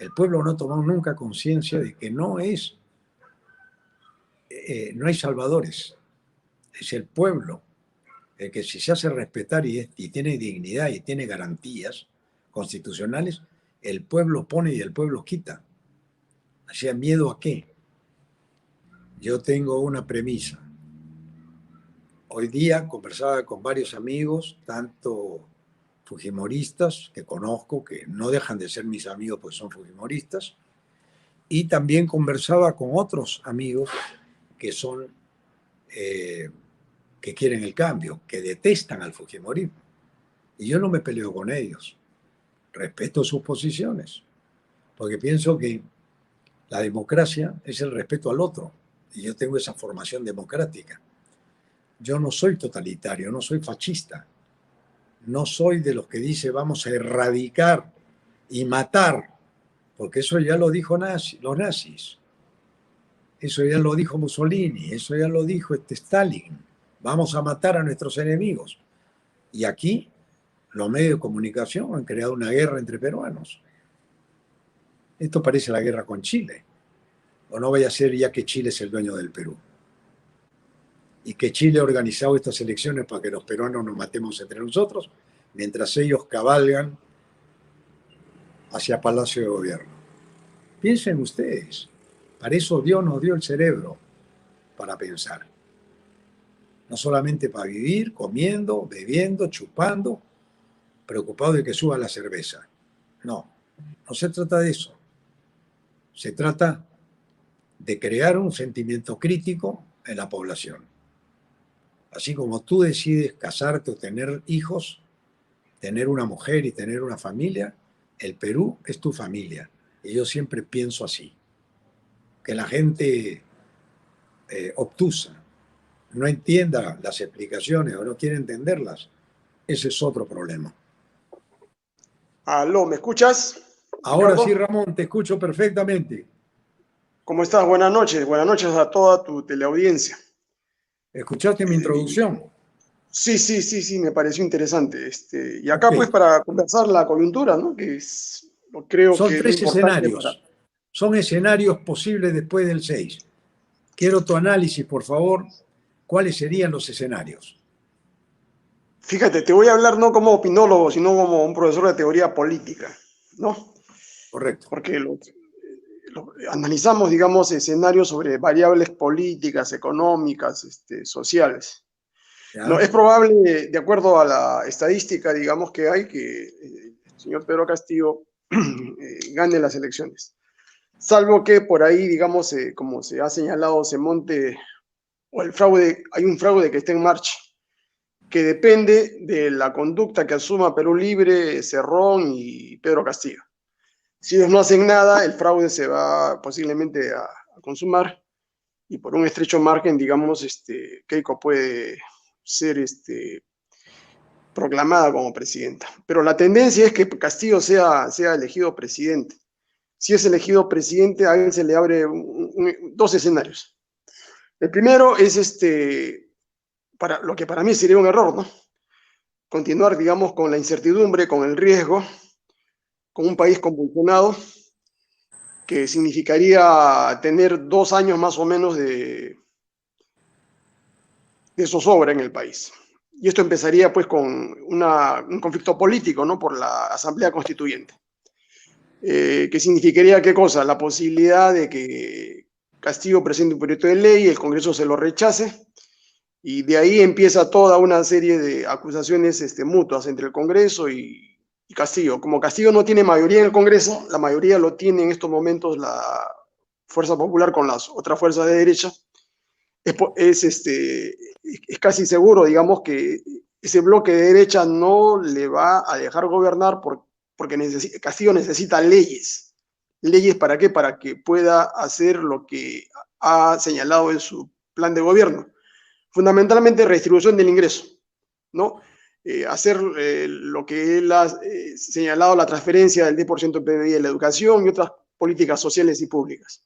El pueblo no tomó nunca conciencia de que no hay salvadores. Es el pueblo el que, si se hace respetar y tiene dignidad y tiene garantías constitucionales, el pueblo pone y el pueblo quita. O sea, ¿miedo a qué? Yo tengo una premisa. Hoy día conversaba con varios amigos, tanto fujimoristas, que conozco, que no dejan de ser mis amigos porque son fujimoristas, y también conversaba con otros amigos que son, que quieren el cambio, que detestan al fujimorismo. Y yo no me peleo con ellos, respeto sus posiciones, porque pienso que la democracia es el respeto al otro, y yo tengo esa formación democrática. Yo no soy totalitario, no soy fascista, no soy de los que dice vamos a erradicar y matar, porque eso ya lo dijo los nazis, eso ya lo dijo Mussolini, eso ya lo dijo Stalin, vamos a matar a nuestros enemigos. Y aquí los medios de comunicación han creado una guerra entre peruanos. Esto parece la guerra con Chile, o no vaya a ser ya que Chile es el dueño del Perú y que Chile ha organizado estas elecciones para que los peruanos nos matemos entre nosotros, mientras ellos cabalgan hacia Palacio de Gobierno. Piensen ustedes, para eso Dios nos dio el cerebro, para pensar. No solamente para vivir, comiendo, bebiendo, chupando, preocupado de que suba la cerveza. No, no se trata de eso. Se trata de crear un sentimiento crítico en la población. Así como tú decides casarte o tener hijos, tener una mujer y tener una familia, el Perú es tu familia. Y yo siempre pienso así. Que la gente obtusa no entienda las explicaciones o no quiere entenderlas, ese es otro problema. Aló, ¿me escuchas? Ahora Ricardo. sí, Ramón, te escucho perfectamente. ¿Cómo estás? Buenas noches a toda tu teleaudiencia. ¿Escuchaste mi introducción? Sí, me pareció interesante. Y acá Okay. pues para conversar la coyuntura, ¿no? Creo Son que es lo 3 importante escenarios. Son escenarios posibles después del 6. Quiero tu análisis, por favor. ¿Cuáles serían los escenarios? Fíjate, te voy a hablar no como opinólogo, sino como un profesor de teoría política, ¿no? Correcto. Porque analizamos, digamos, escenarios sobre variables políticas, económicas, sociales. ¿Ya? No, es probable, de acuerdo a la estadística, digamos, que hay, que el señor Pedro Castillo gane las elecciones. Salvo que por ahí, digamos, como se ha señalado, se monte, o el fraude, hay un fraude que está en marcha, que depende de la conducta que asuma Perú Libre, Cerrón y Pedro Castillo. Si ellos no hacen nada, el fraude se va posiblemente a consumar, y por un estrecho margen, digamos, Keiko puede ser proclamada como presidenta. Pero la tendencia es que Castillo sea elegido presidente. Si es elegido presidente, a él se le abre dos escenarios. El primero es para lo que para mí sería un error, ¿no? Continuar, digamos, con la incertidumbre, con el riesgo, con un país convulsionado, que significaría tener 2 años más o menos de zozobra en el país. Y esto empezaría pues con un conflicto político, ¿no? Por la Asamblea Constituyente. ¿Qué significaría qué cosa? La posibilidad de que Castillo presente un proyecto de ley, el Congreso se lo rechace, y de ahí empieza toda una serie de acusaciones mutuas entre el Congreso y Castillo. Como Castillo no tiene mayoría en el Congreso, la mayoría lo tiene en estos momentos la Fuerza Popular con las otras fuerzas de derecha, es casi seguro, digamos, que ese bloque de derecha no le va a dejar gobernar porque Castillo necesita leyes. ¿Leyes para qué? Para que pueda hacer lo que ha señalado en su plan de gobierno. Fundamentalmente redistribución del ingreso, ¿no? Hacer lo que él ha señalado, la transferencia del 10% del PBI de la educación y otras políticas sociales y públicas.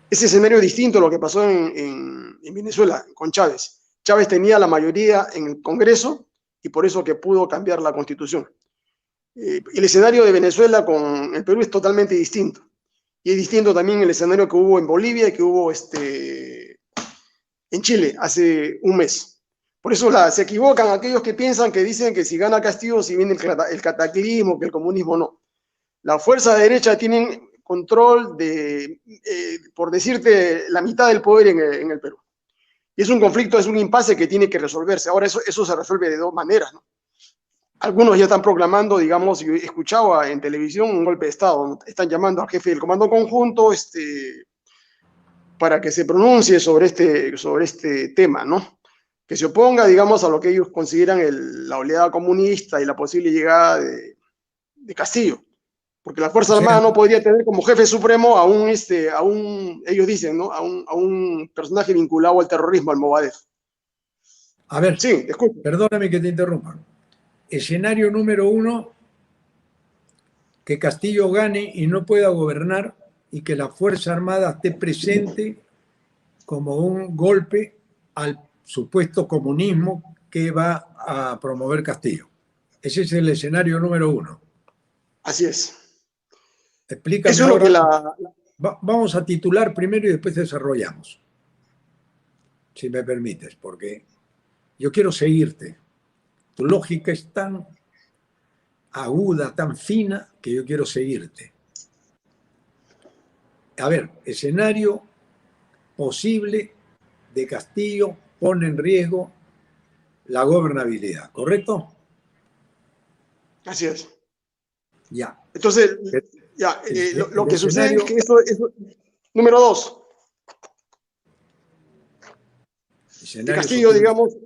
Ese escenario es distinto a lo que pasó en Venezuela con Chávez. Chávez tenía la mayoría en el Congreso y por eso que pudo cambiar la Constitución. El escenario de Venezuela con el Perú es totalmente distinto. Y es distinto también el escenario que hubo en Bolivia y que hubo en Chile hace un mes. Por eso se equivocan aquellos que piensan, que dicen que si gana Castillo, si viene el cataclismo, que el comunismo no. La fuerza de derecha tienen control de, por decirte, la mitad del poder en el Perú. Y es un conflicto, es un impasse que tiene que resolverse. Ahora, eso se resuelve de dos maneras, ¿no? Algunos ya están proclamando, digamos, yo he escuchado en televisión un golpe de Estado, ¿no? Están llamando al jefe del Comando Conjunto para que se pronuncie sobre este tema, ¿no? Que se oponga, digamos, a lo que ellos consideran la oleada comunista y la posible llegada de Castillo. Porque la Fuerza O sea, Armada no podría tener como jefe supremo a un, ellos dicen, ¿no? A un personaje vinculado al terrorismo, al Movadef. a ver, Sí, escucho. perdóname que te interrumpa. Escenario número uno, que Castillo gane y no pueda gobernar y que la Fuerza Armada esté presente como un golpe al supuesto comunismo que va a promover Castillo. Ese es el escenario número uno. Así es. Explícame Eso es lo que ahora. Vamos a titular primero y después desarrollamos, si me permites, porque yo quiero seguirte. Tu lógica es tan aguda, tan fina, que yo quiero seguirte. A ver, escenario posible de Castillo pone en riesgo la gobernabilidad, ¿correcto? Así es. Ya. Entonces, ya, lo que sucede escenario, es que eso número dos, que escenario Castillo, supremo. digamos,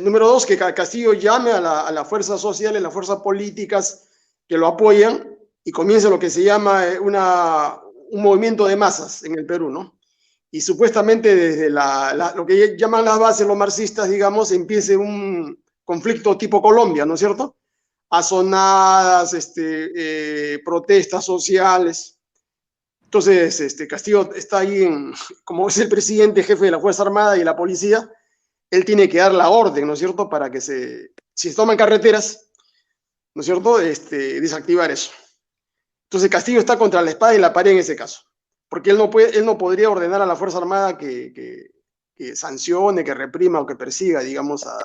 número dos, que Castillo llame a las fuerzas sociales, las fuerzas políticas que lo apoyan y comience lo que se llama un movimiento de masas en el Perú, ¿no? Y supuestamente desde lo que llaman las bases, los marxistas, digamos, empiece un conflicto tipo Colombia, ¿no es cierto? Azonadas, protestas sociales. Entonces, Castillo está ahí, como es el presidente, jefe de la Fuerza Armada y la policía, él tiene que dar la orden, ¿no es cierto?, para que si se toman carreteras, ¿no es cierto?, desactivar eso. Entonces Castillo está contra la espada y la pared en ese caso, porque él no podría ordenar a la Fuerza Armada que sancione, que reprima o que persiga, digamos, a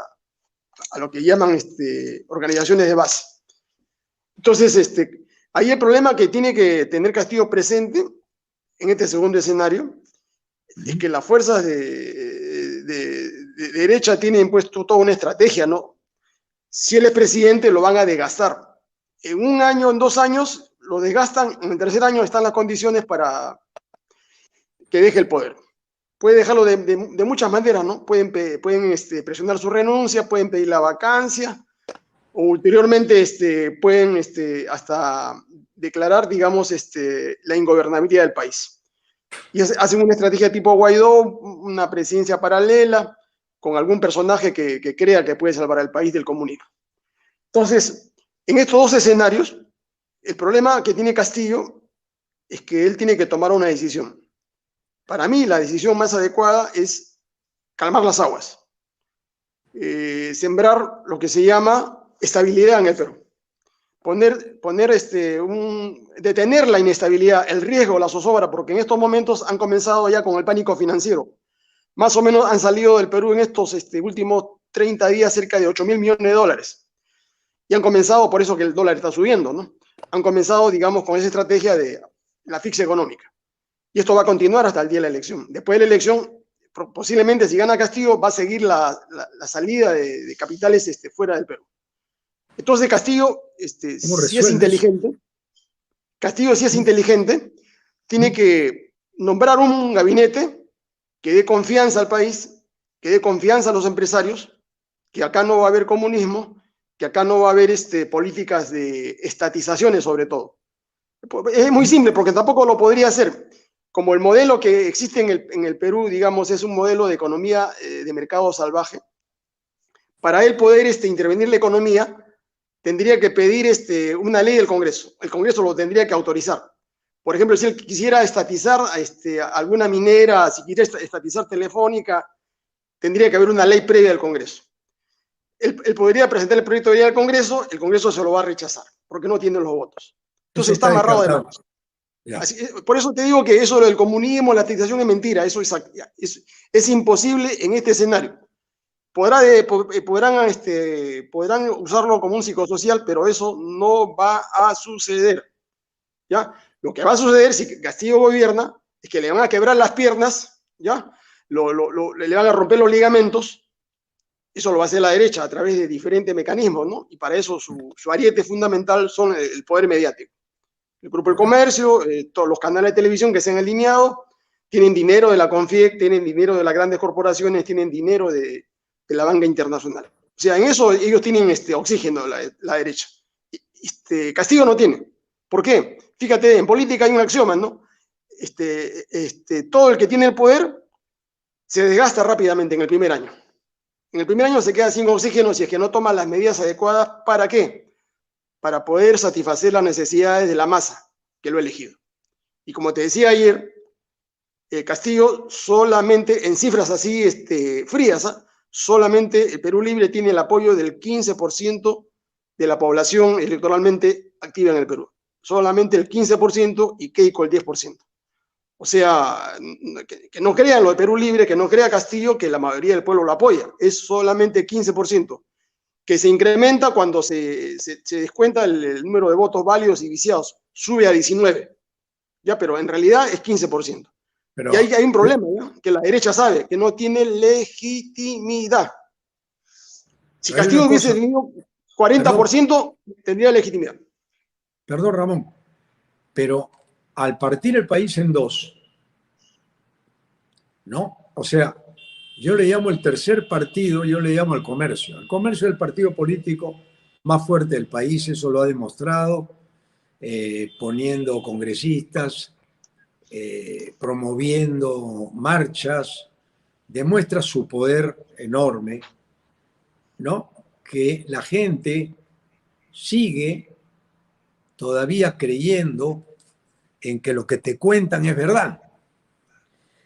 lo que llaman organizaciones de base. Entonces, ahí el problema que tiene que tener Castillo presente en este segundo escenario es que las fuerzas de derecha tienen puesto toda una estrategia, ¿no? Si él es presidente, lo van a desgastar. En un año, en 2 años, lo desgastan. En el tercer año están las condiciones para que deje el poder. Puede dejarlo de muchas maneras, ¿no? Pueden presionar su renuncia, pueden pedir la vacancia, o ulteriormente pueden hasta declarar, digamos, la ingobernabilidad del país. Y hacen una estrategia tipo Guaidó, una presidencia paralela, con algún personaje que crea que puede salvar al país del comunismo. Entonces, en estos dos escenarios, el problema que tiene Castillo es que él tiene que tomar una decisión. Para mí, la decisión más adecuada es calmar las aguas, sembrar lo que se llama estabilidad en el Perú. Detener la inestabilidad, el riesgo, la zozobra, porque en estos momentos han comenzado ya con el pánico financiero. Más o menos han salido del Perú en estos últimos 30 días cerca de 8.000 millones de dólares. Y han comenzado, por eso que el dólar está subiendo, ¿no? Han comenzado, digamos, con esa estrategia de la asfixia económica. Y esto va a continuar hasta el día de la elección. Después de la elección, posiblemente si gana Castillo, va a seguir la salida de capitales fuera del Perú. Entonces Castillo, si es inteligente, tiene que nombrar un gabinete que dé confianza al país, que dé confianza a los empresarios, que acá no va a haber comunismo, que acá no va a haber políticas de estatizaciones sobre todo. Es muy simple, porque tampoco lo podría hacer. Como el modelo que existe en el Perú, digamos, es un modelo de economía de mercado salvaje, para él poder intervenir la economía, tendría que pedir una ley del Congreso. El Congreso lo tendría que autorizar. Por ejemplo, si él quisiera estatizar alguna minera, si quisiera estatizar Telefónica, tendría que haber una ley previa del Congreso. Él podría presentar el proyecto de ley al Congreso, el Congreso se lo va a rechazar, porque no tienen los votos. Entonces Eso está está amarrado de descartado. manos. Ya. Por eso te digo que eso del comunismo, la estatización es mentira, eso es imposible en este escenario. Podrán usarlo como un psicosocial, pero eso no va a suceder. ¿Ya? Lo que va a suceder si Castillo gobierna es que le van a quebrar las piernas, ¿ya? Le van a romper los ligamentos. Eso lo va a hacer la derecha a través de diferentes mecanismos, ¿no? Y para eso su ariete fundamental son el poder mediático. El Grupo del Comercio, todos los canales de televisión que se han alineado, tienen dinero de la CONFIEC, tienen dinero de las grandes corporaciones, tienen dinero de la banca internacional. O sea, en eso ellos tienen oxígeno, la derecha. Castillo no tiene. ¿Por qué? Fíjate, en política hay un axioma, ¿no? Todo el que tiene el poder se desgasta rápidamente en el primer año. En el primer año se queda sin oxígeno si es que no toma las medidas adecuadas. ¿Para qué? Para poder satisfacer las necesidades de la masa que lo ha elegido. Y como te decía ayer, Castillo solamente, en cifras así frías, solamente el Perú Libre tiene el apoyo del 15% de la población electoralmente activa en el Perú. Solamente el 15% y Keiko el 10%. O sea, que no crean lo de Perú Libre, que no crea Castillo, que la mayoría del pueblo lo apoya. Es solamente 15%, que se incrementa cuando se descuenta el número de votos válidos y viciados. Sube a 19%. Ya, pero en realidad es 15%. Pero, Y ahí hay un problema, ¿no? Que la derecha sabe, que no tiene legitimidad. Si hay una Castillo hubiese cosa, tenido perdón, 40%, tendría legitimidad. perdón, Ramón, pero al partir el país en dos, ¿no? O sea, yo le llamo el tercer partido, yo le llamo al comercio. El comercio es el partido político más fuerte del país, eso lo ha demostrado, poniendo congresistas, promoviendo marchas, demuestra su poder enorme, ¿no? Que la gente sigue todavía creyendo en que lo que te cuentan es verdad.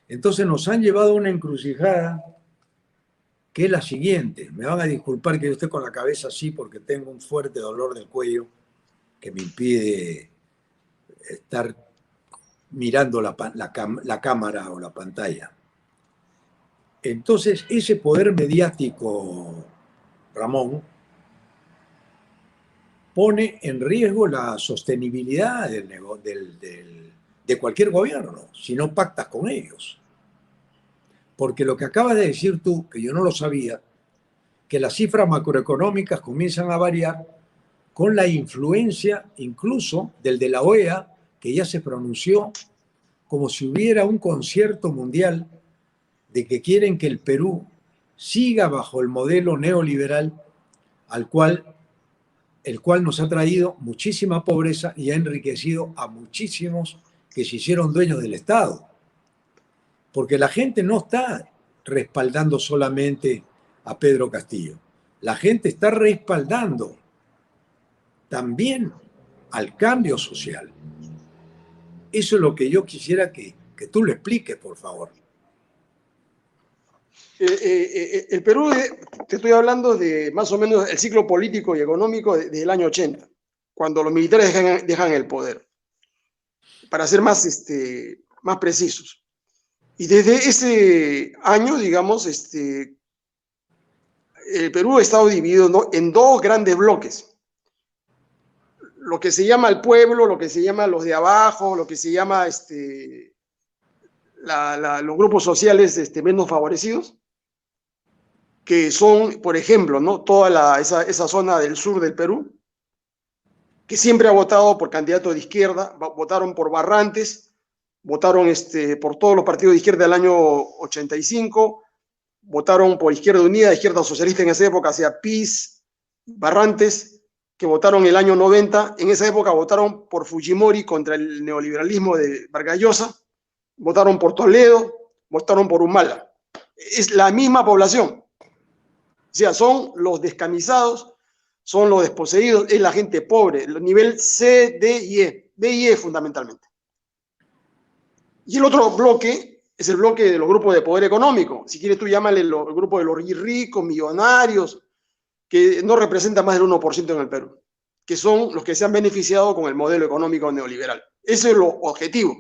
Entonces nos han llevado a una encrucijada que es la siguiente. Me van a disculpar que yo esté con la cabeza así porque tengo un fuerte dolor del cuello que me impide estar mirando la cámara o la pantalla. Entonces, ese poder mediático, Ramón, pone en riesgo la sostenibilidad de cualquier gobierno si no pactas con ellos. Porque lo que acabas de decir tú, que yo no lo sabía, que las cifras macroeconómicas comienzan a variar con la influencia incluso del de la OEA, que ya se pronunció como si hubiera un concierto mundial de que quieren que el Perú siga bajo el modelo neoliberal el cual nos ha traído muchísima pobreza y ha enriquecido a muchísimos que se hicieron dueños del Estado. Porque la gente no está respaldando solamente a Pedro Castillo. La gente está respaldando también al cambio social. Eso es lo que yo quisiera que tú lo expliques, por favor. El Perú, te estoy hablando de más o menos el ciclo político y económico del año 80, cuando los militares dejan el poder, para ser más precisos. Y desde ese año, digamos, el Perú ha estado dividido en dos grandes bloques. Lo que se llama el pueblo, lo que se llama los de abajo, lo que se llama los grupos sociales menos favorecidos, que son, por ejemplo, ¿no? Toda esa zona del sur del Perú, que siempre ha votado por candidatos de izquierda, votaron por Barrantes, votaron por todos los partidos de izquierda del año 85, votaron por Izquierda Unida, Izquierda Socialista en esa época, sea PIS, Barrantes, que votaron el año 90, en esa época votaron por Fujimori contra el neoliberalismo de Vargas Llosa, votaron por Toledo, votaron por Humala. Es la misma población. O sea, son los descamisados, son los desposeídos, es la gente pobre, el nivel C, D y E. D y E fundamentalmente. Y el otro bloque es el bloque de los grupos de poder económico. Si quieres tú llámale el grupo de los ricos, millonarios, que no representa más del 1% en el Perú. que son los que se han beneficiado con el modelo económico neoliberal. Ese es lo objetivo.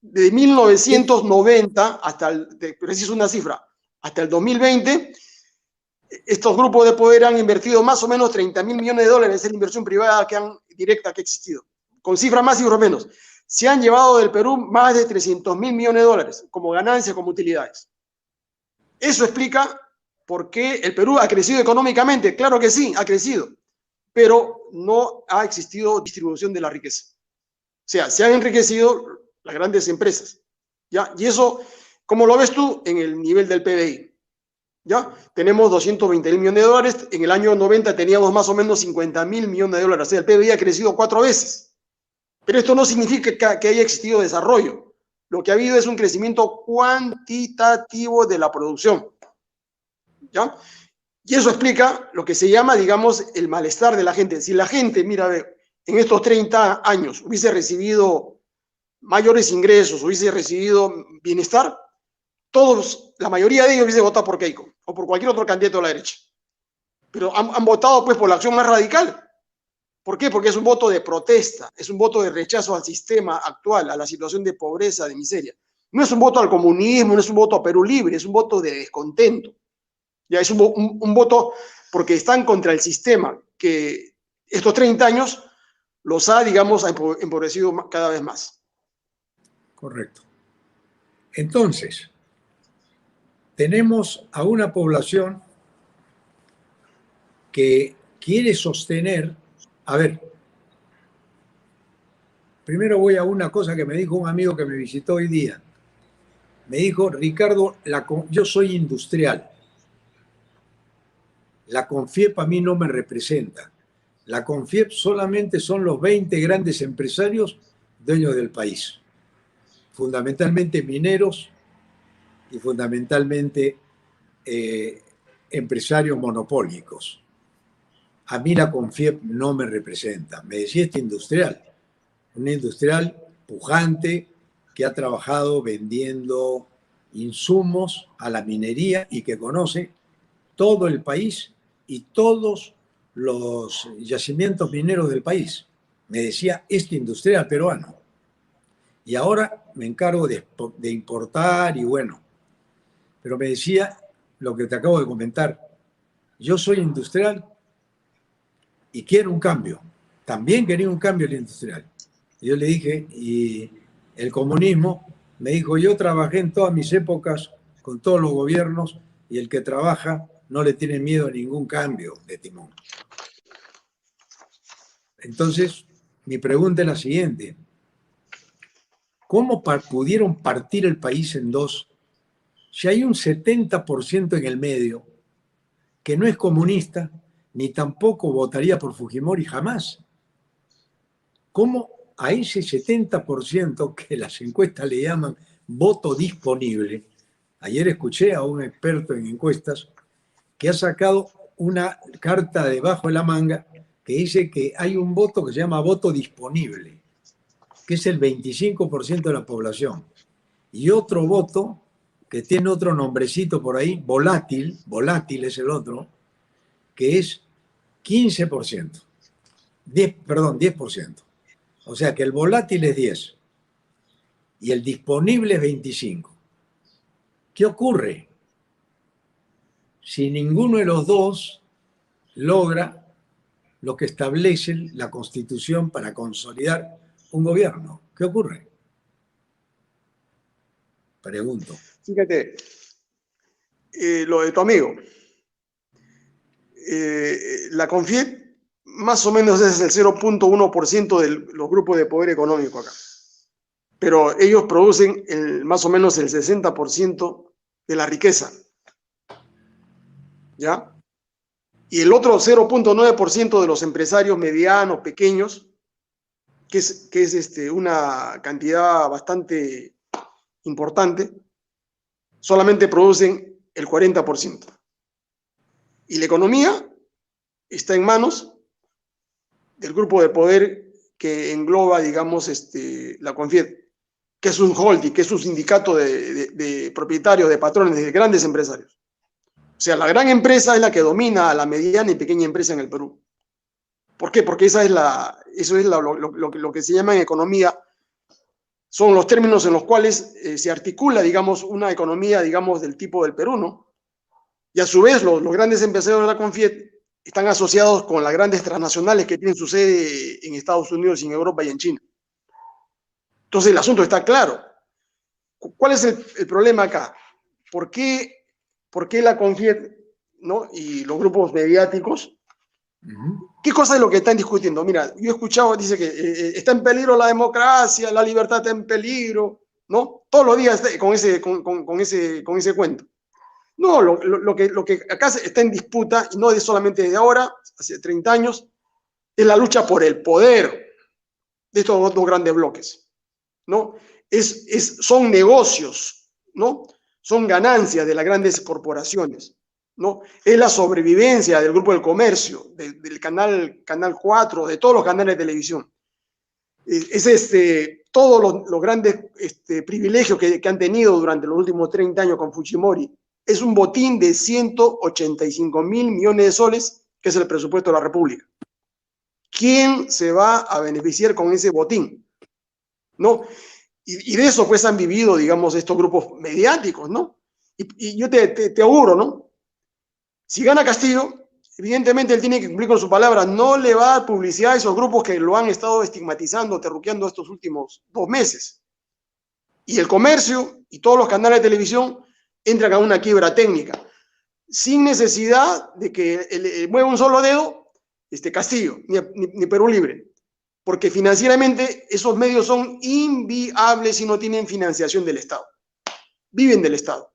De 1990 hasta preciso una cifra, hasta el 2020, estos grupos de poder han invertido más o menos 30.000 millones de dólares en la inversión privada directa que ha existido. Con cifras más, cifras menos. Se han llevado del Perú más de 300.000 millones de dólares como ganancias, como utilidades. Eso explica por qué el Perú ha crecido económicamente. Claro que sí, ha crecido, pero no ha existido distribución de la riqueza. O sea, se han enriquecido las grandes empresas, ¿ya? Y eso, ¿cómo lo ves tú? En el nivel del PBI, ¿ya? Tenemos 220.000 millones de dólares, en el año 90 teníamos más o menos 50.000 millones de dólares, o sea, el PBI ha crecido 4 veces. Pero esto no significa que haya existido desarrollo. Lo que ha habido es un crecimiento cuantitativo de la producción, ¿ya? Y eso explica lo que se llama, digamos, el malestar de la gente. Si la gente, mira, a ver, en estos 30 años hubiese recibido mayores ingresos, hubiese recibido bienestar, todos, la mayoría de ellos hubiese votado por Keiko o por cualquier otro candidato de la derecha. Pero han votado pues por la acción más radical. ¿Por qué? Porque es un voto de protesta, es un voto de rechazo al sistema actual, a la situación de pobreza, de miseria. No es un voto al comunismo, no es un voto a Perú libre, es un voto de descontento. Ya es un voto porque están contra el sistema que estos 30 años los ha, digamos, empobrecido cada vez más. Correcto. Entonces, tenemos a una población que quiere sostener, a ver, primero voy a una cosa que me dijo un amigo que me visitó hoy día. Me dijo, Ricardo, yo soy industrial. La CONFIEP a mí no me representa. La CONFIEP solamente son los 20 grandes empresarios dueños del país. Fundamentalmente mineros y fundamentalmente empresarios monopólicos. A mí la CONFIEP no me representa. Me decía este industrial, un industrial pujante que ha trabajado vendiendo insumos a la minería y que conoce todo el país y todos los yacimientos mineros del país. Me decía este industrial peruano. Y ahora me encargo de importar y bueno. Pero me decía lo que te acabo de comentar. Yo soy industrial y quiero un cambio. También quería un cambio el industrial. Y yo le dije, y el comunismo, me dijo, yo trabajé en todas mis épocas con todos los gobiernos y el que trabaja no le tiene miedo a ningún cambio de timón. Entonces, mi pregunta es la siguiente. ¿Cómo pudieron partir el país en dos si hay un 70% en el medio que no es comunista ni tampoco votaría por Fujimori jamás? ¿Cómo a ese 70% que las encuestas le llaman voto disponible? Ayer escuché a un experto en encuestas que ha sacado una carta debajo de la manga que dice que hay un voto que se llama voto disponible, que es el 25% de la población, y otro voto que tiene otro nombrecito por ahí, volátil es el otro, que es 15%, 10%. O sea que el volátil es 10 y el disponible es 25. ¿Qué ocurre? Si ninguno de los dos logra lo que establece la Constitución para consolidar un gobierno, ¿qué ocurre? Pregunto. Fíjate, lo de tu amigo. La CONFIEP más o menos es el 0.1% de los grupos de poder económico acá. Pero ellos producen más o menos el 60% de la riqueza. ¿Ya? Y el otro 0.9% de los empresarios medianos, pequeños, que es una cantidad bastante importante, solamente producen el 40%. Y la economía está en manos del grupo de poder que engloba, digamos, la CONFIEP, que es un holding, que es un sindicato de propietarios, de patrones, de grandes empresarios. O sea, la gran empresa es la que domina a la mediana y pequeña empresa en el Perú. ¿Por qué? Porque eso es lo que se llama en economía, son los términos en los cuales se articula, digamos, una economía, digamos, del tipo del Perú, ¿no? Y a su vez, los grandes empresarios de la CONFIET están asociados con las grandes transnacionales que tienen su sede en Estados Unidos, en Europa y en China. Entonces, el asunto está claro. ¿Cuál es el problema acá? ¿Por qué la CONFIET, ¿no? Y los grupos mediáticos, ¿qué cosa es lo que están discutiendo? Mira, yo he escuchado, dice que está en peligro la democracia, la libertad está en peligro, ¿no? Todos los días con ese cuento. No, lo que acá está en disputa, y no es solamente desde ahora, hace 30 años, es la lucha por el poder de estos dos grandes bloques, ¿no? Son negocios, ¿no? Son ganancias de las grandes corporaciones, ¿no? Es la sobrevivencia del Grupo del Comercio, del canal 4, de todos los canales de televisión. Todos los grandes privilegios que han tenido durante los últimos 30 años con Fujimori. Es un botín de 185 mil millones de soles, que es el presupuesto de la República. ¿Quién se va a beneficiar con ese botín? ¿No? Y de eso pues han vivido, digamos, estos grupos mediáticos, ¿no? Y yo te auguro, ¿no? Si gana Castillo, evidentemente él tiene que cumplir con su palabra, no le va a dar publicidad a esos grupos que lo han estado estigmatizando, terruqueando estos últimos 2 meses. Y el comercio y todos los canales de televisión entran a una quiebra técnica, sin necesidad de que mueva un solo dedo Castillo, ni Perú Libre, porque financieramente esos medios son inviables y no tienen financiación del Estado, viven del Estado.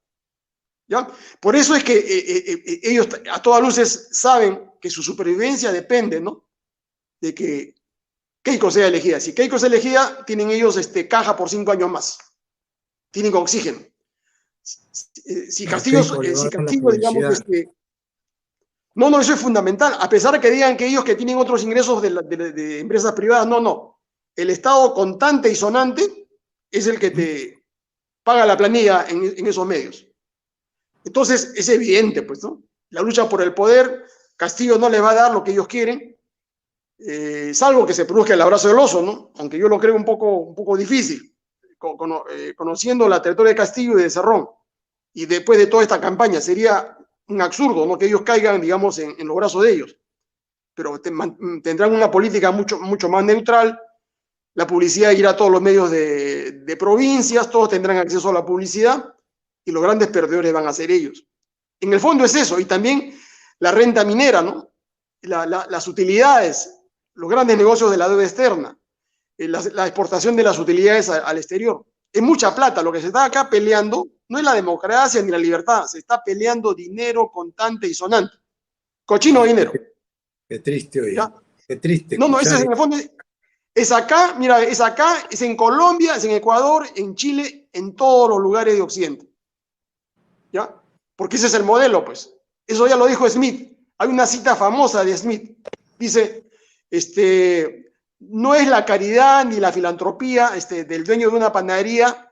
¿Ya? Por eso es que ellos a todas luces saben que su supervivencia depende, ¿no? De que Keiko sea elegida. Si Keiko es elegida, tienen ellos caja por 5 años más, tienen oxígeno. Si Castillo, digamos, no, eso es fundamental, a pesar de que digan que ellos que tienen otros ingresos de empresas privadas, no. El Estado contante y sonante es el que te paga la planilla en esos medios. Entonces, es evidente, pues, ¿no? La lucha por el poder, Castillo no les va a dar lo que ellos quieren, salvo que se produzca el abrazo del oso, ¿no? Aunque yo lo creo un poco difícil, conociendo la trayectoria de Castillo y de Cerrón, y después de toda esta campaña, sería un absurdo, ¿no? Que ellos caigan, digamos, en los brazos de ellos. Pero tendrán una política mucho más neutral, la publicidad irá a todos los medios de provincias, todos tendrán acceso a la publicidad, y los grandes perdedores van a ser ellos. En el fondo es eso, y también la renta minera, ¿no? Las utilidades, los grandes negocios de la deuda externa, la exportación de las utilidades al exterior. Es mucha plata, lo que se está acá peleando no es la democracia ni la libertad, se está peleando dinero contante y sonante. Cochino dinero. Qué triste hoy, qué triste. No, ese es en el fondo, es acá, mira, es acá, es en Colombia, es en Ecuador, en Chile, en todos los lugares de Occidente. ¿Ya? Porque ese es el modelo, pues. Eso ya lo dijo Smith. Hay una cita famosa de Smith. Dice, no es la caridad ni la filantropía del dueño de una panadería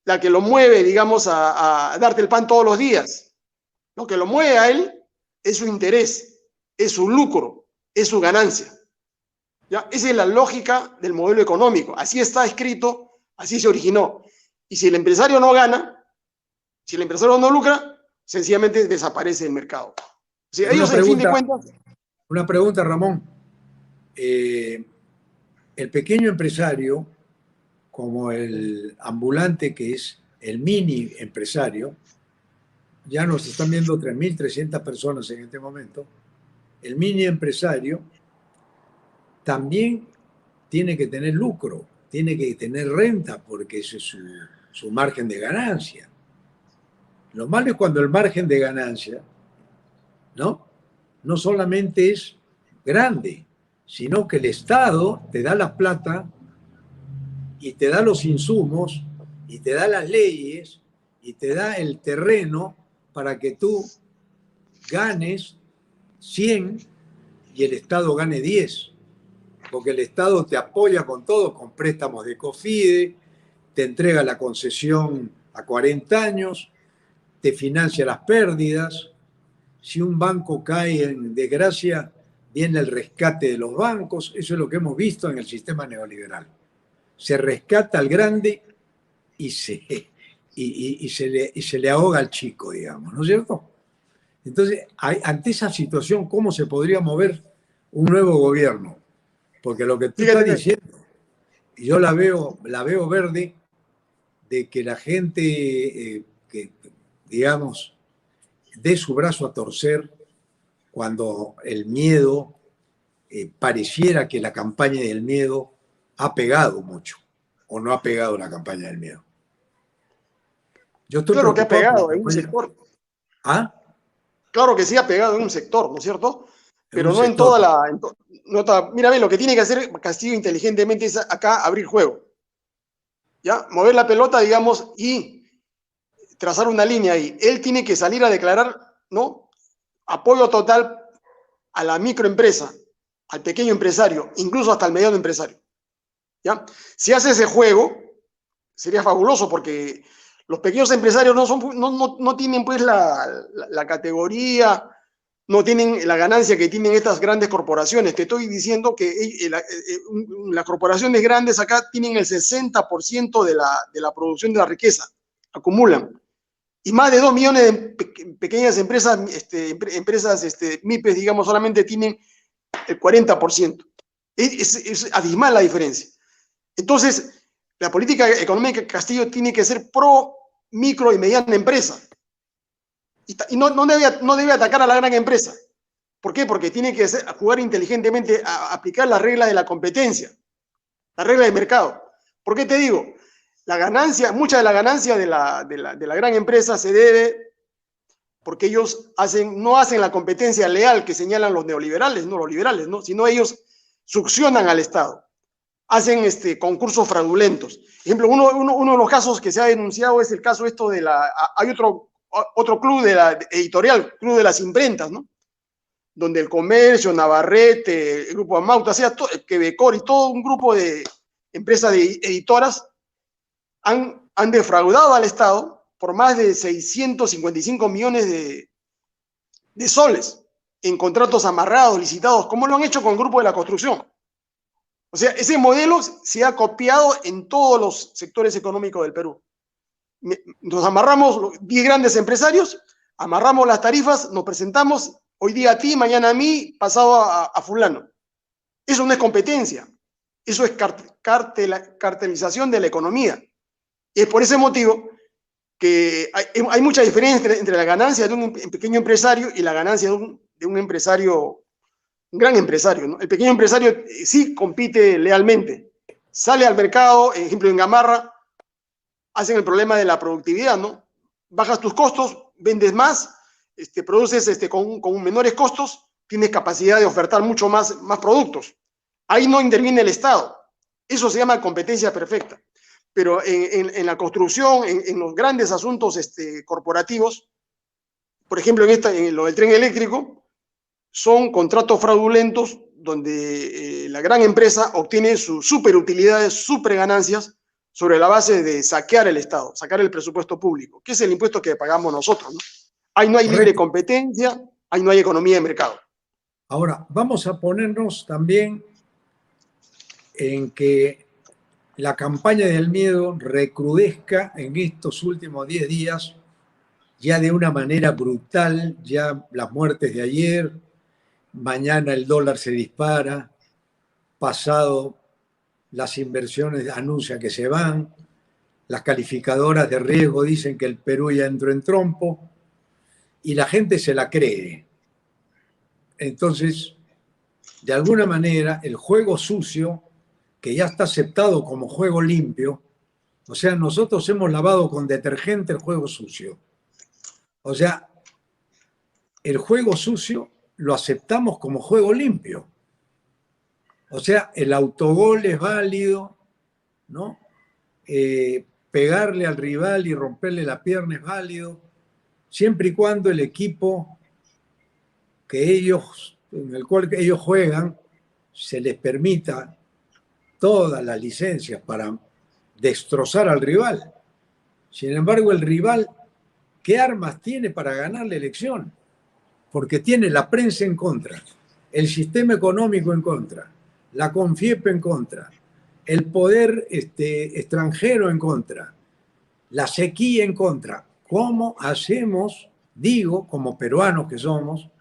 la que lo mueve, digamos, a darte el pan todos los días. Lo que lo mueve a él es su interés, es su lucro, es su ganancia. ¿Ya? Esa es la lógica del modelo económico. Así está escrito, así se originó. Y si el empresario no gana, si el empresario no lucra, sencillamente desaparece el mercado. O sea, ellos, en fin de cuentas... Una pregunta, Ramón. El pequeño empresario, como el ambulante que es el mini empresario, ya nos están viendo 3.300 personas en este momento, el mini empresario también tiene que tener lucro, tiene que tener renta, porque ese es su margen de ganancia. Lo malo es cuando el margen de ganancia, no solamente es grande, sino que el Estado te da la plata y te da los insumos y te da las leyes y te da el terreno para que tú ganes 100 y el Estado gane 10. Porque el Estado te apoya con todo, con préstamos de COFIDE, te entrega la concesión a 40 años, te financia las pérdidas. Si un banco cae en desgracia, viene el rescate de los bancos, eso es lo que hemos visto en el sistema neoliberal. Se rescata al grande y se le ahoga al chico, digamos, ¿no es cierto? Entonces, ante esa situación, ¿cómo se podría mover un nuevo gobierno? Porque lo que tú estás diciendo, yo la veo verde, de que la gente, que, digamos, dé su brazo a torcer cuando el miedo, pareciera que la campaña del miedo ha pegado mucho, o no ha pegado la campaña del miedo. Yo estoy Claro que ha preocupado por pegado la en un campaña. sector. ¿Ah? Claro que sí ha pegado en un sector, ¿no es cierto? En Pero un no en sector. toda la... Mira, ve, lo que tiene que hacer Castillo inteligentemente es acá abrir juego. ¿Ya? Mover la pelota, digamos, y trazar una línea ahí. Él tiene que salir a declarar, ¿no? Apoyo total a la microempresa, al pequeño empresario, incluso hasta al mediano empresario. ¿Ya? Si hace ese juego, sería fabuloso porque los pequeños empresarios no tienen pues la categoría, no tienen la ganancia que tienen estas grandes corporaciones. Te estoy diciendo que las corporaciones grandes acá tienen el 60% de la producción de la riqueza, acumulan. Y más de 2 millones de pequeñas empresas, MIPES, digamos, solamente tienen el 40%. Es abismal la diferencia. Entonces, la política económica de Castillo tiene que ser pro micro y mediana empresa. Y no debe atacar a la gran empresa. ¿Por qué? Porque tiene que jugar inteligentemente, a aplicar las reglas de la competencia, la regla del mercado. ¿Por qué te digo? La ganancia, mucha de la ganancia de la gran empresa se debe porque ellos no hacen la competencia leal que señalan los neoliberales, no los liberales, ¿no? Sino ellos succionan al Estado, hacen concursos fraudulentos. Por ejemplo, uno de los casos que se ha denunciado es el caso hay otro club editorial, Club de las Imprentas, ¿no? Donde el Comercio, Navarrete, el Grupo Amauta, Quebecor y todo un grupo de empresas editoras han defraudado al Estado por más de 655 millones de soles en contratos amarrados, licitados, como lo han hecho con el Grupo de la Construcción. O sea, ese modelo se ha copiado en todos los sectores económicos del Perú. Nos amarramos 10 grandes empresarios, amarramos las tarifas, nos presentamos hoy día a ti, mañana a mí, pasado a fulano. Eso no es competencia, eso es cartelización de la economía. Y es por ese motivo que hay mucha diferencia entre la ganancia de un pequeño empresario y la ganancia de un empresario, un gran empresario, ¿no? El pequeño empresario sí compite lealmente, sale al mercado, por ejemplo en Gamarra, hacen el problema de la productividad, ¿no? Bajas tus costos, vendes más, produces con menores costos, tienes capacidad de ofertar mucho más productos. Ahí no interviene el Estado. Eso se llama competencia perfecta. Pero en la construcción, en los grandes asuntos corporativos, por ejemplo, en lo del tren eléctrico, son contratos fraudulentos donde la gran empresa obtiene sus superutilidades, superganancias, sobre la base de saquear el Estado, sacar el presupuesto público, que es el impuesto que pagamos nosotros, ¿no? Ahí no hay libre competencia, ahí no hay economía de mercado. Ahora, vamos a ponernos también en que la campaña del miedo recrudezca en estos últimos 10 días ya de una manera brutal, ya las muertes de ayer, mañana el dólar se dispara, pasado las inversiones anuncian que se van, las calificadoras de riesgo dicen que el Perú ya entró en trompo y la gente se la cree. Entonces, de alguna manera, el juego sucio, que ya está aceptado como juego limpio, o sea, nosotros hemos lavado con detergente el juego sucio. O sea, el juego sucio lo aceptamos como juego limpio. O sea, el autogol es válido, ¿no? Pegarle al rival y romperle la pierna es válido, siempre y cuando el equipo en el cual ellos juegan se les permita todas las licencias para destrozar al rival. Sin embargo, el rival, ¿qué armas tiene para ganar la elección? Porque tiene la prensa en contra, el sistema económico en contra, la CONFIEP en contra, el poder extranjero en contra, la sequía en contra. ¿Cómo hacemos, digo, como peruanos que somos,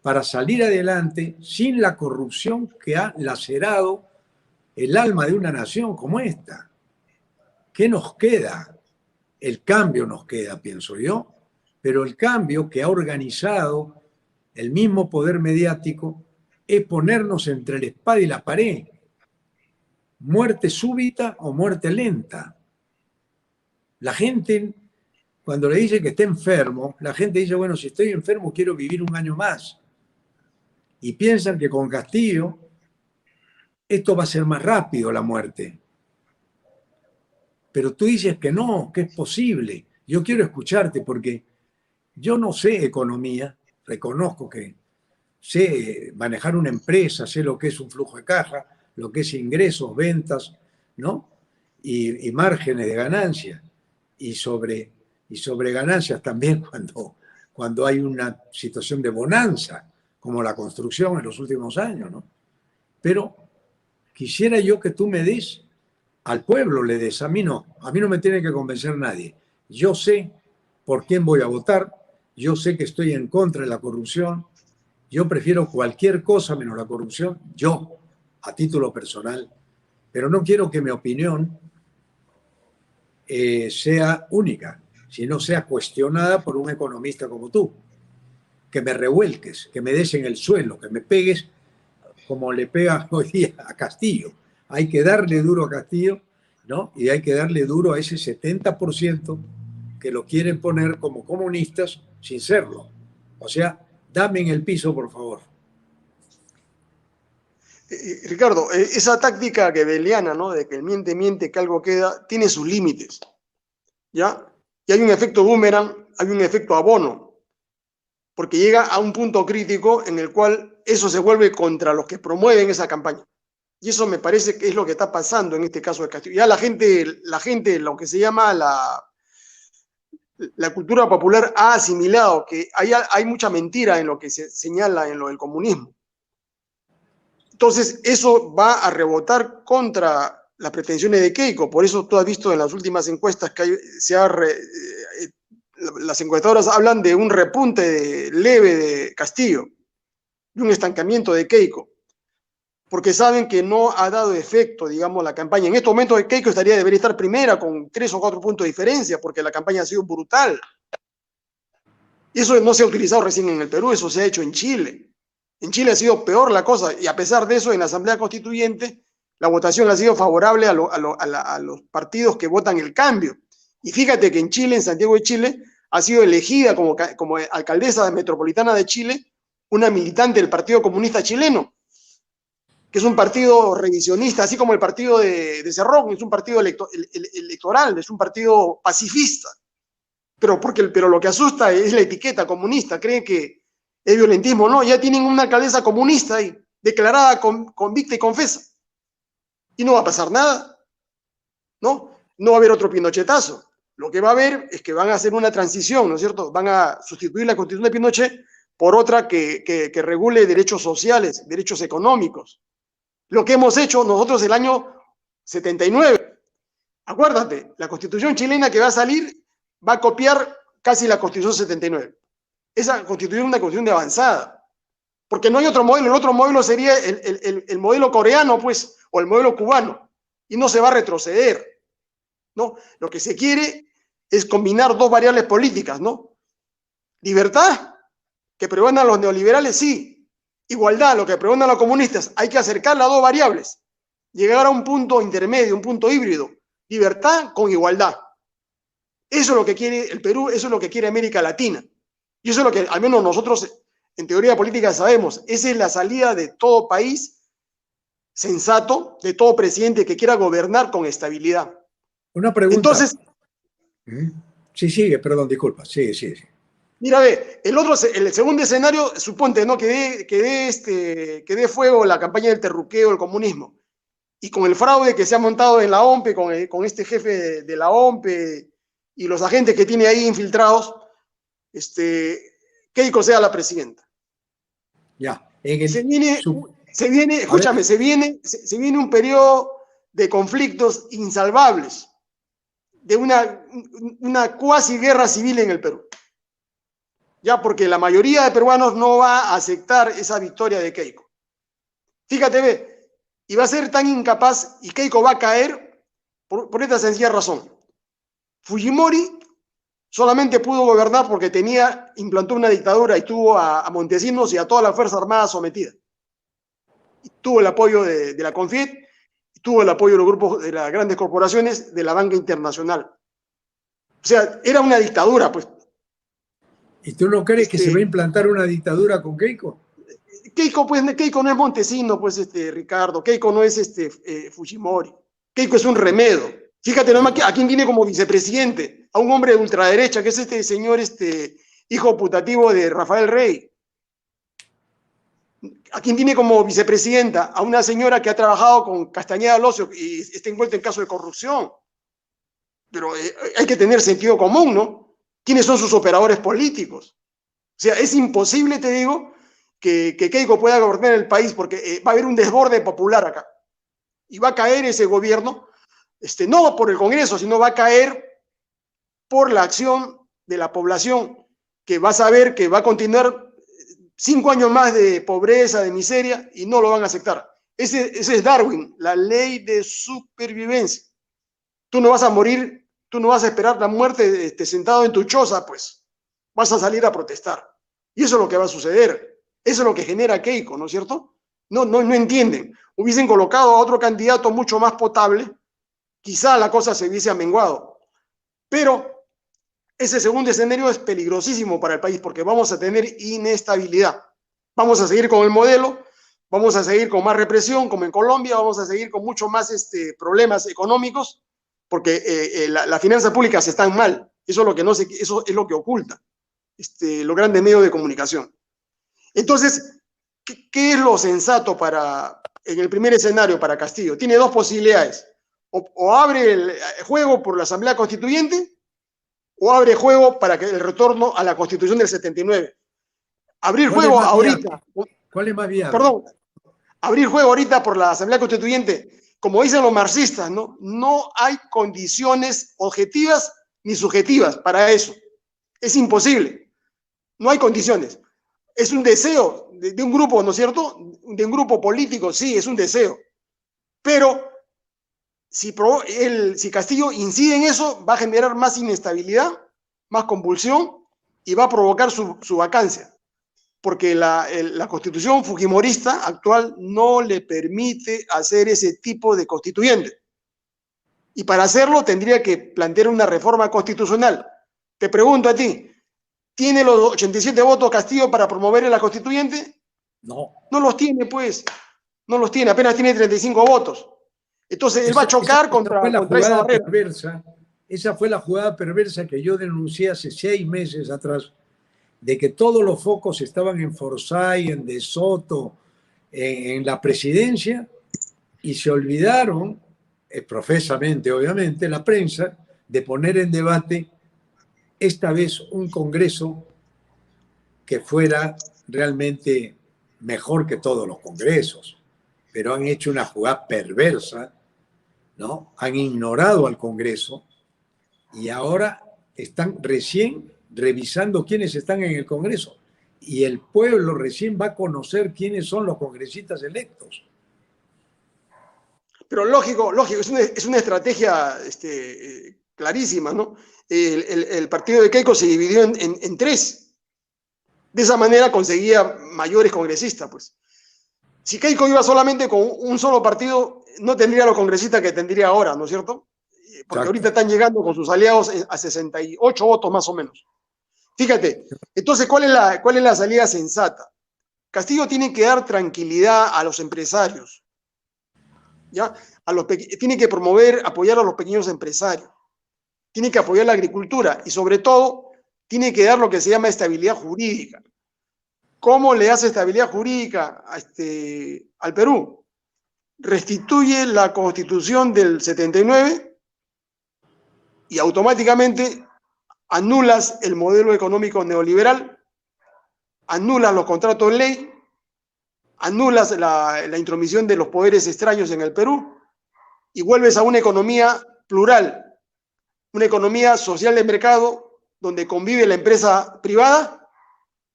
para salir adelante sin la corrupción que ha lacerado el alma de una nación como esta? ¿Qué nos queda? El cambio nos queda, pienso yo, pero el cambio que ha organizado el mismo poder mediático es ponernos entre la espada y la pared. Muerte súbita o muerte lenta. La gente, cuando le dice que está enfermo, la gente dice, bueno, si estoy enfermo quiero vivir un año más. Y piensan que con Castillo esto va a ser más rápido la muerte. Pero tú dices que no, que es posible. Yo quiero escucharte porque yo no sé economía, reconozco que sé manejar una empresa, sé lo que es un flujo de caja, lo que es ingresos, ventas, ¿no? Y márgenes de ganancia. Y sobre, y sobre ganancias también cuando hay una situación de bonanza, como la construcción en los últimos años, ¿no? Pero quisiera yo que tú me des, al pueblo le des, a mí no me tiene que convencer nadie. Yo sé por quién voy a votar, yo sé que estoy en contra de la corrupción, yo prefiero cualquier cosa menos la corrupción, yo, a título personal, pero no quiero que mi opinión sea única, sino sea cuestionada por un economista como tú, que me revuelques, que me des en el suelo, que me pegues como le pegan hoy día a Castillo. Hay que darle duro a Castillo, ¿no? Y hay que darle duro a ese 70% que lo quieren poner como comunistas sin serlo. O sea, dame en el piso, por favor. Ricardo, esa táctica gebeliana, ¿no? De que el miente, miente, que algo queda, tiene sus límites, ¿ya? Y hay un efecto boomerang, hay un efecto abono, porque llega a un punto crítico en el cual eso se vuelve contra los que promueven esa campaña. Y eso me parece que es lo que está pasando en este caso de Castillo. Ya la gente, lo que se llama la cultura popular ha asimilado que hay mucha mentira en lo que se señala en lo del comunismo. Entonces, eso va a rebotar contra las pretensiones de Keiko. Por eso tú has visto en las últimas encuestas que las encuestadoras hablan de un repunte leve de Castillo, de un estancamiento de Keiko, porque saben que no ha dado efecto, digamos, la campaña. En estos momentos Keiko debería estar primera con 3 o 4 puntos de diferencia, porque la campaña ha sido brutal. Y eso no se ha utilizado recién en el Perú, eso se ha hecho en Chile. En Chile ha sido peor la cosa, y a pesar de eso, en la Asamblea Constituyente, la votación ha sido favorable a los partidos que votan el cambio. Y fíjate que en Chile, en Santiago de Chile, ha sido elegida como alcaldesa metropolitana de Chile una militante del Partido Comunista Chileno, que es un partido revisionista, así como el partido de Cerrón, es un partido electoral, es un partido pacifista. Pero lo que asusta es la etiqueta comunista, creen que es violentismo. No, ya tienen una alcaldesa comunista ahí, declarada, convicta y confesa. Y no va a pasar nada, ¿no? No va a haber otro pinochetazo. Lo que va a haber es que van a hacer una transición, ¿no es cierto? Van a sustituir la constitución de Pinochet por otra que regule derechos sociales, derechos económicos. Lo que hemos hecho nosotros el año 79. Acuérdate, la constitución chilena que va a salir va a copiar casi la constitución 79. Esa constitución es una constitución de avanzada, porque no hay otro modelo. El otro modelo sería el modelo coreano, pues, o el modelo cubano, y no se va a retroceder, ¿no? Lo que se quiere es combinar dos variables políticas, ¿no? Libertad, que prevalgan los neoliberales, sí. Igualdad, lo que prevalgan los comunistas. Hay que acercar las dos variables, llegar a un punto intermedio, un punto híbrido. Libertad con igualdad. Eso es lo que quiere el Perú, eso es lo que quiere América Latina. Y eso es lo que al menos nosotros en teoría política sabemos. Esa es la salida de todo país sensato, de todo presidente que quiera gobernar con estabilidad. Una pregunta. Entonces, sí, sigue, perdón, disculpa. Sí. Mira, ve, el segundo escenario, suponte, ¿no? Que dé fuego la campaña del terruqueo, el comunismo. Y con el fraude que se ha montado en la OMPE, con este jefe de la OMPE y los agentes que tiene ahí infiltrados, Keiko sea la presidenta. Ya. En Se el, viene, su- a ver, escúchame, se viene un periodo de conflictos insalvables, de una cuasi guerra civil en el Perú. Ya, porque la mayoría de peruanos no va a aceptar esa victoria de Keiko. Fíjate, ve, y va a ser tan incapaz y Keiko va a caer por esta sencilla razón. Fujimori solamente pudo gobernar porque implantó una dictadura y tuvo a Montesinos y a toda la Fuerza Armada sometida. Y tuvo el apoyo de la CONFIET, tuvo el apoyo de los grupos de las grandes corporaciones, de la banca internacional. O sea, era una dictadura, pues. ¿y tú no crees que se va a Este, implantar una dictadura con Keiko? Keiko, pues, Keiko no es Montesino, pues, Ricardo. Keiko no es Fujimori. Keiko es un remedo. Fíjate nomás a quién tiene como vicepresidente, a un hombre de ultraderecha, que es este señor, hijo putativo de Rafael Rey. A quién tiene como vicepresidenta, a una señora que ha trabajado con Castañeda Locio y está envuelta en casos de corrupción. Pero hay que tener sentido común, ¿no? ¿Quiénes son sus operadores políticos? O sea, es imposible, te digo, que Keiko pueda gobernar el país porque va a haber un desborde popular acá. Y va a caer ese gobierno, no por el Congreso, sino va a caer por la acción de la población, que va a saber que va a continuar 5 años más de pobreza, de miseria, y no lo van a aceptar. Ese es Darwin, la ley de supervivencia. Tú no vas a morir, tú no vas a esperar la muerte sentado en tu choza, pues vas a salir a protestar. Y eso es lo que va a suceder. Eso es lo que genera Keiko, ¿no es cierto? No entienden. Hubiesen colocado a otro candidato mucho más potable, quizá la cosa se hubiese amenguado. Pero ese segundo escenario es peligrosísimo para el país porque vamos a tener inestabilidad. Vamos a seguir con el modelo, vamos a seguir con más represión, como en Colombia, vamos a seguir con mucho más problemas económicos, porque las finanzas públicas están mal. Eso es lo que no se, eso es lo que oculta los grandes medios de comunicación. Entonces, ¿qué es lo sensato en el primer escenario para Castillo? Tiene dos posibilidades. O abre el juego por la Asamblea Constituyente o abre juego para que el retorno a la Constitución del 79. Abrir ¿Cuál es juego más viable? ahorita, ¿Cuál es más viable? perdón, abrir juego ahorita por la Asamblea Constituyente, como dicen los marxistas, no hay condiciones objetivas ni subjetivas para eso. Es imposible. No hay condiciones. Es un deseo de un grupo, ¿no es cierto? De un grupo político, sí, es un deseo. Pero si Castillo incide en eso, va a generar más inestabilidad, más convulsión y va a provocar su vacancia. Porque la constitución fujimorista actual no le permite hacer ese tipo de constituyente. Y para hacerlo tendría que plantear una reforma constitucional. Te pregunto a ti, ¿tiene los 87 votos Castillo para promover la constituyente? No. No los tiene, pues. No los tiene, apenas tiene 35 votos. Entonces él va a chocar Esa fue la contra esa jugada barrera. perversa. Esa fue la jugada perversa que yo denuncié hace 6 meses atrás, de que todos los focos estaban en Forsyth, en De Soto, en la presidencia, y se olvidaron, profesamente obviamente, la prensa, de poner en debate esta vez un Congreso que fuera realmente mejor que todos los congresos, pero han hecho una jugada perversa, ¿no? Han ignorado al Congreso y ahora están recién revisando quiénes están en el Congreso y el pueblo recién va a conocer quiénes son los congresistas electos. Pero lógico, es una estrategia clarísima, ¿no? El partido de Keiko se dividió en tres. De esa manera conseguía mayores congresistas, pues. Si Keiko iba solamente con un solo partido, no tendría los congresistas que tendría ahora, ¿no es cierto? Porque ahorita Exacto. están llegando con sus aliados a 68 votos más o menos. Fíjate, entonces, ¿cuál es la salida sensata? Castillo tiene que dar tranquilidad a los empresarios, ¿ya? Tiene que apoyar a los pequeños empresarios, tiene que apoyar la agricultura y sobre todo tiene que dar lo que se llama estabilidad jurídica. ¿Cómo le hace estabilidad jurídica al Perú? Restituye la Constitución del 79 y automáticamente anulas el modelo económico neoliberal, anulas los contratos de ley, anulas la intromisión de los poderes extraños en el Perú y vuelves a una economía plural, una economía social de mercado donde convive la empresa privada,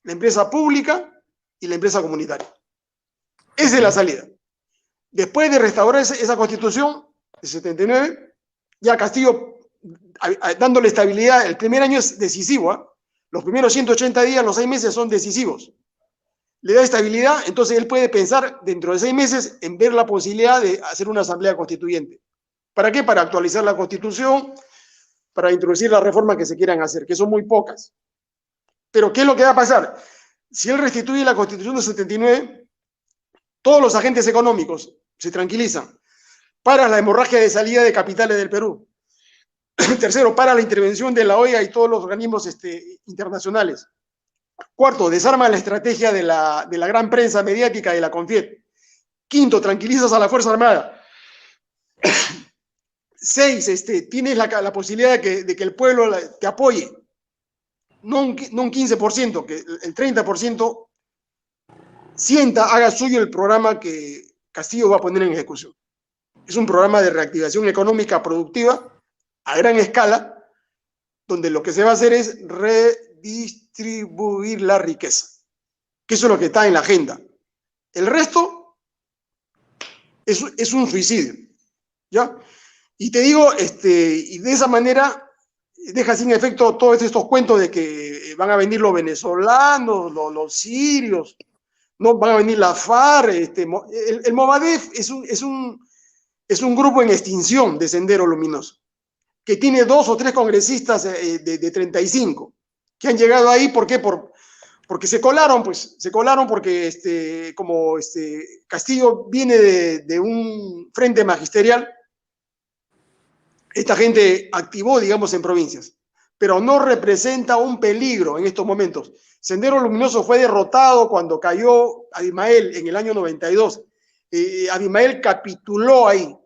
la empresa pública y la empresa comunitaria. Esa es la salida. Después de restaurar esa constitución de 79, ya Castillo, dándole estabilidad, el primer año es decisivo, ¿eh? Los primeros 180 días, los 6 meses son decisivos. Le da estabilidad, entonces él puede pensar dentro de 6 meses en ver la posibilidad de hacer una asamblea constituyente. ¿Para qué? Para actualizar la constitución, para introducir las reformas que se quieran hacer, que son muy pocas. Pero ¿qué es lo que va a pasar? Si él restituye la constitución de 79, todos los agentes económicos se tranquilizan. Para la hemorragia de salida de capitales del Perú. Tercero, para la intervención de la OEA y todos los organismos internacionales. Cuarto, desarma la estrategia de la gran prensa mediática de la CONFIEP. Quinto, tranquilizas a la Fuerza Armada. 6, tienes la posibilidad de que el pueblo te apoye. No un 15%, que el 30% haga suyo el programa que Castillo va a poner en ejecución. Es un programa de reactivación económica productiva a gran escala, donde lo que se va a hacer es redistribuir la riqueza, que eso es lo que está en la agenda. El resto es un suicidio, ¿ya? Y te digo, y de esa manera deja sin efecto todos estos cuentos de que van a venir los venezolanos, los sirios, no van a venir la FARC, el Movadef es un grupo en extinción de Sendero Luminoso, que tiene 2 o 3 congresistas de 35, que han llegado ahí. ¿Por qué? Porque se colaron, porque como Castillo viene de un frente magisterial, esta gente activó, digamos, en provincias, pero no representa un peligro en estos momentos. Sendero Luminoso fue derrotado cuando cayó Abimael en el año 92. Abimael capituló ahí.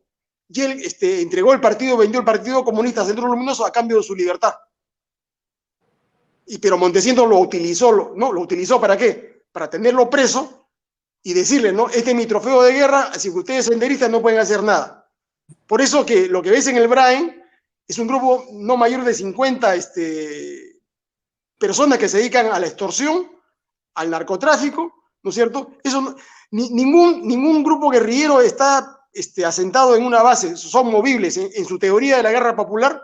Y él entregó el partido, vendió el Partido Comunista Sendero Luminoso a cambio de su libertad. Pero Montesinos lo utilizó, ¿no? ¿Lo utilizó para qué? Para tenerlo preso y decirle, ¿no? Este es mi trofeo de guerra, así que ustedes senderistas no pueden hacer nada. Por eso que lo que ves en el BRAEN es un grupo no mayor de 50 personas que se dedican a la extorsión, al narcotráfico, ¿no es cierto? Eso ningún grupo guerrillero está asentado en una base, son movibles. En su teoría de la guerra popular,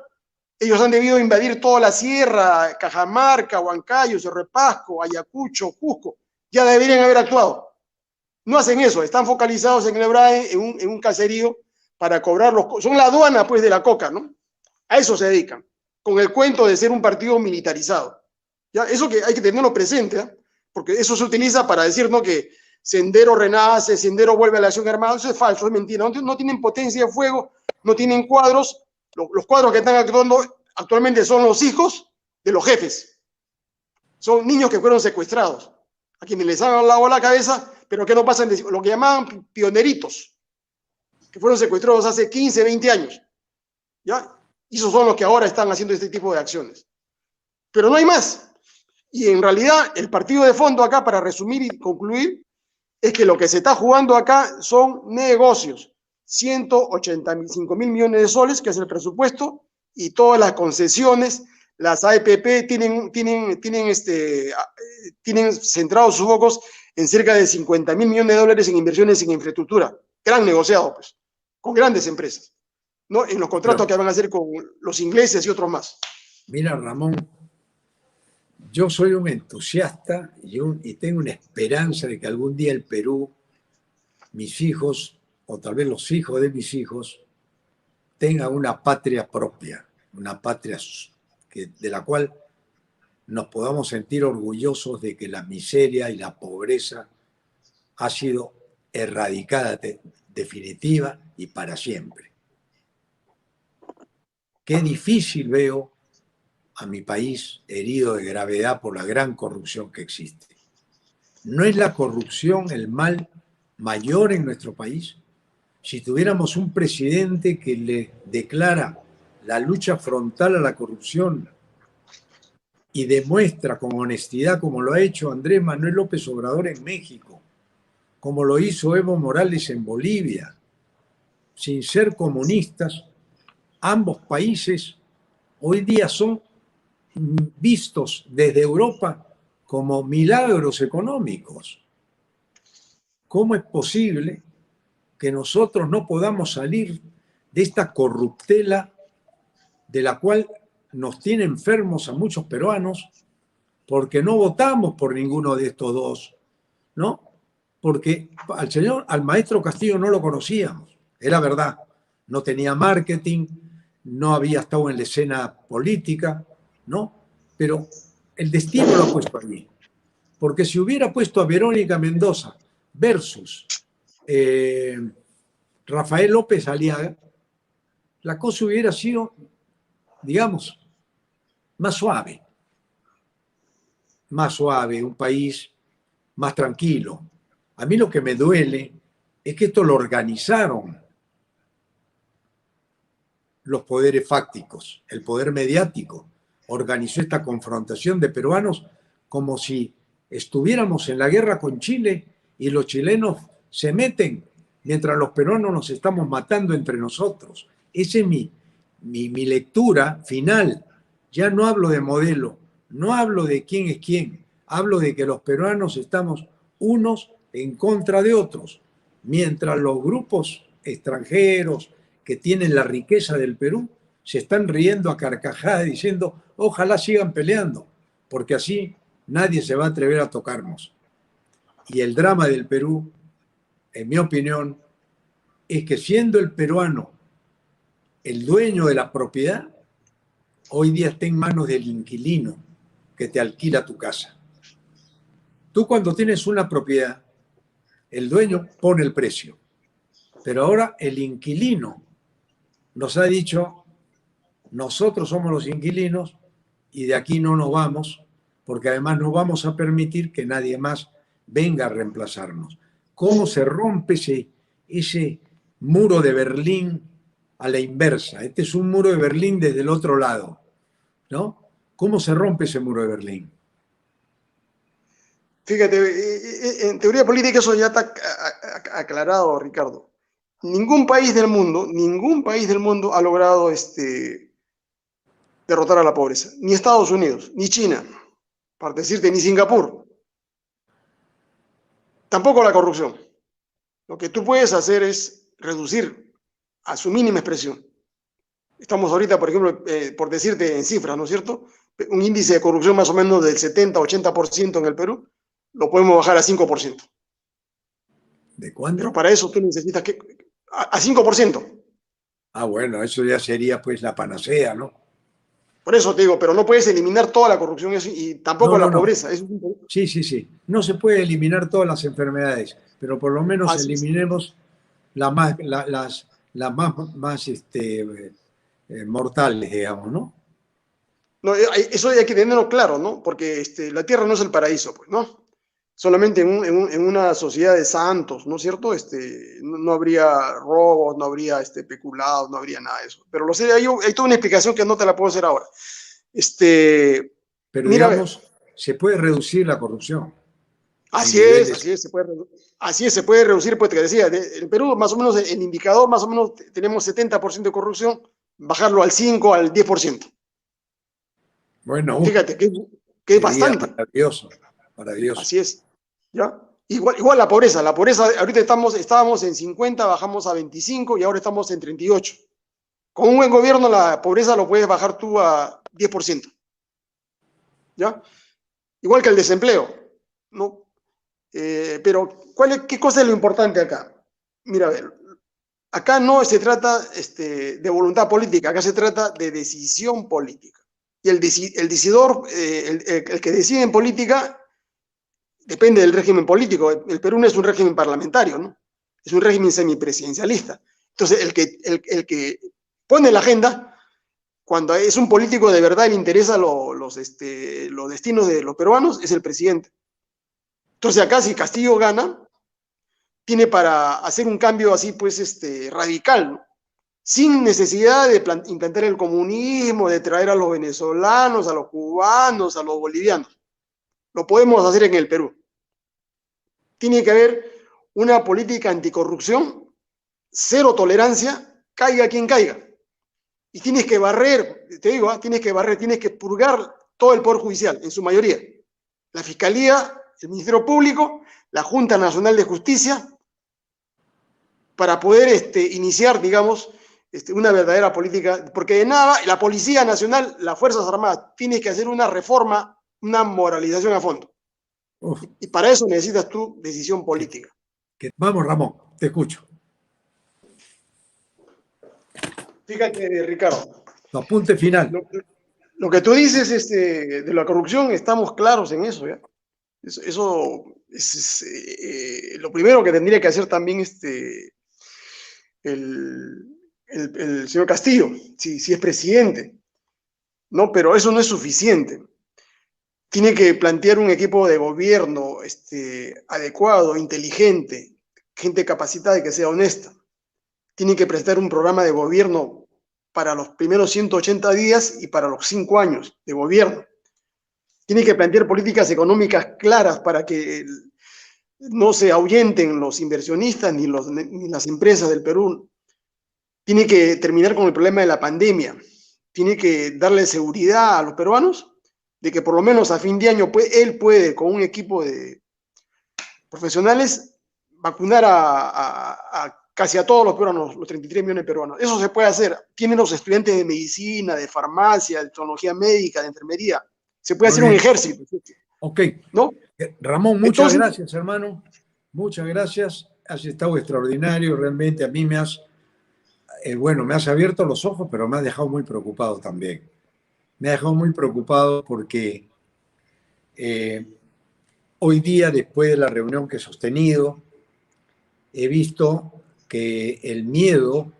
ellos han debido invadir toda la sierra, Cajamarca, Huancayo, Cerro de Pasco, Ayacucho, Cusco. Ya deberían haber actuado. No hacen eso, están focalizados en el BRAEN, en un caserío, para cobrar son la aduana, pues, de la coca, ¿no? A eso se dedican, con el cuento de ser un partido militarizado. ¿Ya? Eso que hay que tenerlo presente, ¿eh? Porque eso se utiliza para decir, ¿no?, que Sendero renace, Sendero vuelve a la acción armada. Eso es falso, es mentira. No tienen potencia de fuego, no tienen cuadros. Los cuadros que están actuando actualmente son los hijos de los jefes. Son niños que fueron secuestrados, a quienes les han lavado la cabeza, pero que no pasan de lo que llamaban pioneritos, que fueron secuestrados hace 15, 20 años, ¿ya? Y esos son los que ahora están haciendo este tipo de acciones. Pero no hay más. Y en realidad, el partido de fondo acá, para resumir y concluir, es que lo que se está jugando acá son negocios. 185.000 millones de soles, que es el presupuesto, y todas las concesiones, las AEPP tienen centrados sus focos en cerca de 50.000 millones de dólares en inversiones en infraestructura. Gran negociado, pues, con grandes empresas, ¿no? En los contratos que van a hacer con los ingleses y otros más. Mira, Ramón, yo soy un entusiasta y tengo una esperanza de que algún día el Perú, mis hijos, o tal vez los hijos de mis hijos, tengan una patria propia, una patria de la cual nos podamos sentir orgullosos de que la miseria y la pobreza ha sido erradicada definitiva y para siempre. Qué difícil veo a mi país herido de gravedad por la gran corrupción que existe. ¿No es la corrupción el mal mayor en nuestro país? Si tuviéramos un presidente que le declara la lucha frontal a la corrupción y demuestra con honestidad, como lo ha hecho Andrés Manuel López Obrador en México, como lo hizo Evo Morales en Bolivia, sin ser comunistas. Ambos países hoy día son vistos desde Europa como milagros económicos. ¿Cómo es posible que nosotros no podamos salir de esta corruptela de la cual nos tiene enfermos a muchos peruanos porque no votamos por ninguno de estos dos, ¿no? Porque al maestro Castillo no lo conocíamos, era verdad, no tenía marketing, no había estado en la escena política, ¿no? Pero el destino lo ha puesto allí. Porque si hubiera puesto a Verónica Mendoza versus Rafael López Aliaga, la cosa hubiera sido, digamos, más suave, un país más tranquilo. A mí lo que me duele es que esto lo organizaron los poderes fácticos, el poder mediático, organizó esta confrontación de peruanos como si estuviéramos en la guerra con Chile y los chilenos se meten mientras los peruanos nos estamos matando entre nosotros. Esa es mi lectura final. Ya no hablo de modelo, no hablo de quién es quién, hablo de que los peruanos estamos unos en contra de otros, mientras los grupos extranjeros que tienen la riqueza del Perú se están riendo a carcajadas diciendo ojalá sigan peleando, porque así nadie se va a atrever a tocarnos. Y el drama del Perú, en mi opinión, es que siendo el peruano el dueño de la propiedad, hoy día está en manos del inquilino que te alquila tu casa. Tú cuando tienes una propiedad, el dueño pone el precio, pero ahora el inquilino nos ha dicho, nosotros somos los inquilinos y de aquí no nos vamos, porque además no vamos a permitir que nadie más venga a reemplazarnos. ¿Cómo se rompe ese muro de Berlín a la inversa? Este es un muro de Berlín desde el otro lado, ¿no? ¿Cómo se rompe ese muro de Berlín? Fíjate, en teoría política eso ya está aclarado, Ricardo. Ningún país del mundo ha logrado derrotar a la pobreza. Ni Estados Unidos, ni China, para decirte, ni Singapur. Tampoco la corrupción. Lo que tú puedes hacer es reducir a su mínima expresión. Estamos ahorita, por ejemplo, por decirte en cifras, ¿no es cierto? Un índice de corrupción más o menos del 70-80% en el Perú, lo podemos bajar a 5%. ¿De cuánto? Pero para eso tú necesitas que a 5%. Ah, bueno, eso ya sería pues la panacea, ¿no? Por eso te digo, pero no puedes eliminar toda la corrupción y tampoco la pobreza. No. Sí. No se puede eliminar todas las enfermedades, pero por lo menos eliminemos las más mortales, digamos, ¿no? No, eso hay que tenerlo claro, ¿no? Porque la tierra no es el paraíso, pues, ¿no? Solamente en una sociedad de santos, ¿no es cierto? No habría robos, no habría peculados, no habría nada de eso. Pero hay toda una explicación que no te la puedo hacer ahora. Pero mira, digamos, se puede reducir la corrupción. Así es, se puede reducir, pues te decía, en Perú más o menos el indicador, más o menos tenemos 70% de corrupción, bajarlo al 5, al 10%. Bueno, fíjate que es bastante. Maravilloso. Así es, ¿ya? Igual la pobreza, ahorita estábamos en 50, bajamos a 25 y ahora estamos en 38. Con un buen gobierno la pobreza lo puedes bajar tú a 10%, ¿ya? Igual que el desempleo, ¿no? Pero, ¿qué cosa es lo importante acá? Mira, a ver, acá no se trata de voluntad política, acá se trata de decisión política. Y el decidor, el que decide en política, depende del régimen político. El Perú no es un régimen parlamentario, ¿no? Es un régimen semipresidencialista. Entonces, el que pone la agenda, cuando es un político de verdad le interesa los destinos de los peruanos, es el presidente. Entonces acá si Castillo gana, tiene para hacer un cambio así pues radical, ¿no? Sin necesidad de implantar el comunismo, de traer a los venezolanos, a los cubanos, a los bolivianos. Lo podemos hacer en el Perú. Tiene que haber una política anticorrupción, cero tolerancia, caiga quien caiga. Y tienes que barrer, te digo, tienes que barrer, tienes que purgar todo el Poder Judicial, en su mayoría. La Fiscalía, el Ministerio Público, la Junta Nacional de Justicia, para poder iniciar, digamos, una verdadera política, porque de nada, la Policía Nacional, las Fuerzas Armadas, tienes que hacer una reforma, una moralización a fondo. Uf, Y para eso necesitas tu decisión política. vamos, Ramón, te escucho. Fíjate, Ricardo, Tu apunte final. lo que tú dices de la corrupción, estamos claros en eso, ¿ya? Eso es lo primero que tendría que hacer también el señor Castillo, si es presidente, ¿no? Pero eso no es suficiente. Tiene que plantear un equipo de gobierno adecuado, inteligente, gente capacitada y que sea honesta. Tiene que presentar un programa de gobierno para los primeros 180 días y para los 5 años de gobierno. Tiene que plantear políticas económicas claras para que no se ahuyenten los inversionistas ni las empresas del Perú. Tiene que terminar con el problema de la pandemia. Tiene que darle seguridad a los peruanos de que por lo menos a fin de año él puede, con un equipo de profesionales, vacunar a casi a todos los peruanos, los 33 millones de peruanos. Eso se puede hacer. Tienen los estudiantes de medicina, de farmacia, de tecnología médica, de enfermería. Se puede hacer un ejército. Ok. ¿No? Ramón, muchas gracias, hermano. Muchas gracias. Has estado extraordinario. Realmente a mí me has abierto los ojos, pero me has dejado muy preocupado también. Me ha dejado muy preocupado porque hoy día, después de la reunión que he sostenido, he visto que el miedo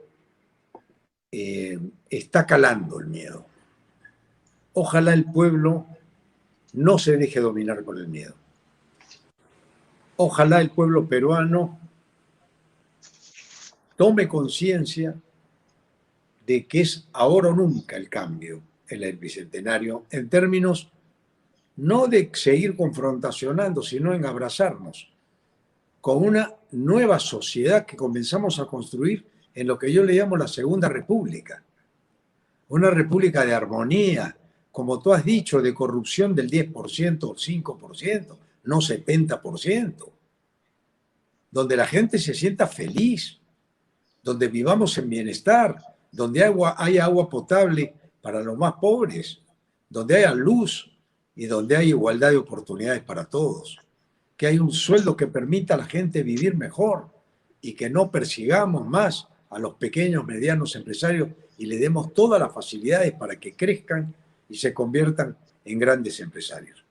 está calando el miedo. Ojalá el pueblo no se deje dominar por el miedo. Ojalá el pueblo peruano tome conciencia de que es ahora o nunca el cambio en el bicentenario, en términos no de seguir confrontacionando, sino en abrazarnos con una nueva sociedad que comenzamos a construir en lo que yo le llamo la Segunda República. Una república de armonía, como tú has dicho, de corrupción del 10% o 5%, no 70%, donde la gente se sienta feliz, donde vivamos en bienestar, donde haya agua potable para los más pobres, donde haya luz y donde haya igualdad de oportunidades para todos, que haya un sueldo que permita a la gente vivir mejor y que no persigamos más a los pequeños, medianos empresarios y le demos todas las facilidades para que crezcan y se conviertan en grandes empresarios.